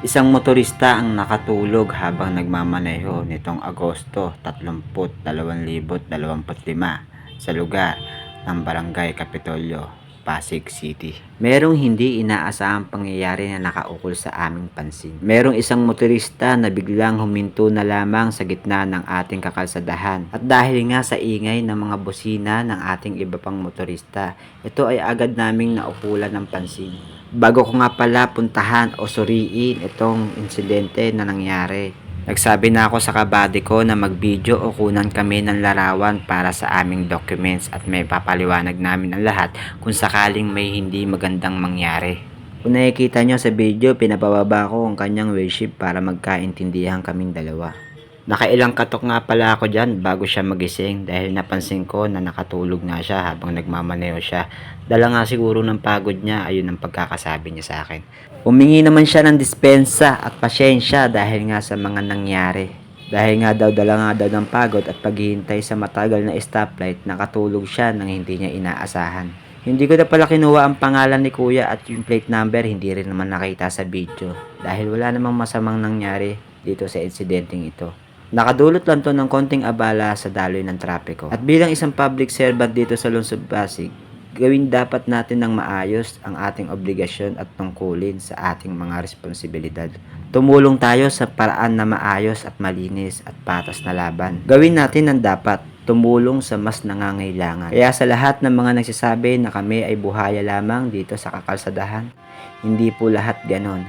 Isang motorista ang nakatulog habang nagmamaneho nitong Agosto 30, 2025 sa lugar ng Barangay Kapitolyo, Pasig City. Merong hindi inaasahang pangyayari na nakaukol sa aming pansin. Merong isang motorista na biglang huminto na lamang sa gitna ng ating kakalsadahan. At dahil nga sa ingay ng mga bosina ng ating iba pang motorista, ito ay agad naming naupulan ng pansin. Bago ko nga pala puntahan o suriin itong insidente na nangyari, nagsabi na ako sa kabady ko na mag-video o kunan kami ng larawan para sa aming documents at may papaliwanag namin ang lahat kung sakaling may hindi magandang mangyari. Kung nakikita nyo sa video, pinapababa ko ang kanyang worship para magkaintindihan kaming dalawa. Nakailang katok nga pala ako dyan bago siya magising dahil napansin ko na nakatulog nga siya habang nagmamaneho siya. Dala nga siguro ng pagod niya, ayun ang pagkakasabi niya sa akin. Humingi naman siya ng dispensa at pasyensya dahil nga sa mga nangyari. Dahil nga daw dala nga daw ng pagod at paghihintay sa matagal na stoplight, nakatulog siya nang hindi niya inaasahan. Hindi ko na pala kinuha ang pangalan ni kuya at yung plate number hindi rin naman nakita sa video dahil wala namang masamang nangyari dito sa insidenteng ito. Nakadulot lang to ng konting abala sa daloy ng trapiko. At bilang isang public servant dito sa Lungsod Pasig, gawin dapat natin ng maayos ang ating obligasyon at tungkulin sa ating mga responsibilidad. Tumulong tayo sa paraan na maayos at malinis at patas na laban. Gawin natin ang dapat, tumulong sa mas nangangailangan. Kaya sa lahat ng mga nagsasabi na kami ay buhaya lamang dito sa kakalsadahan, hindi po lahat ganon.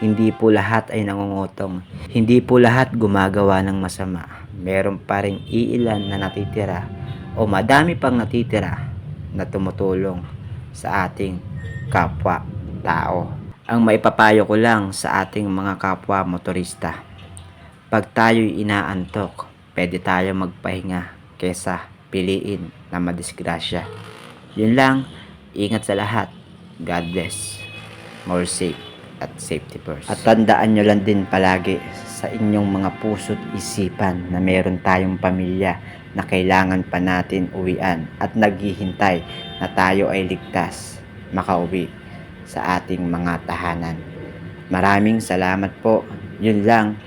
Hindi po lahat ay nangungutong. Hindi po lahat gumagawa ng masama. Meron pa ring iilan na natitira o madami pang natitira na tumutulong sa ating kapwa-tao. Ang maipapayo ko lang sa ating mga kapwa motorista, pag tayo'y inaantok, pwede tayo magpahinga kesa piliin na madisgrasya. Yun lang, ingat sa lahat. God bless. More safe at safety first. At tandaan nyo lang din palagi sa inyong mga puso't isipan na meron tayong pamilya na kailangan pa natin uwian at naghihintay na tayo ay ligtas makauwi sa ating mga tahanan. Maraming salamat po. Yun lang.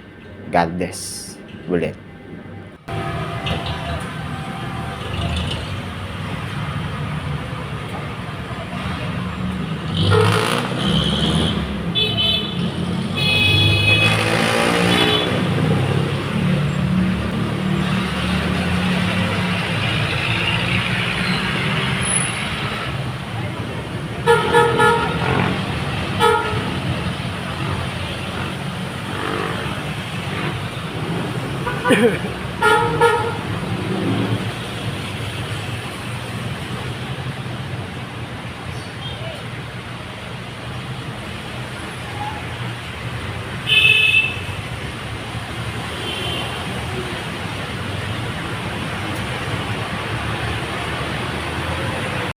God bless. Ulit.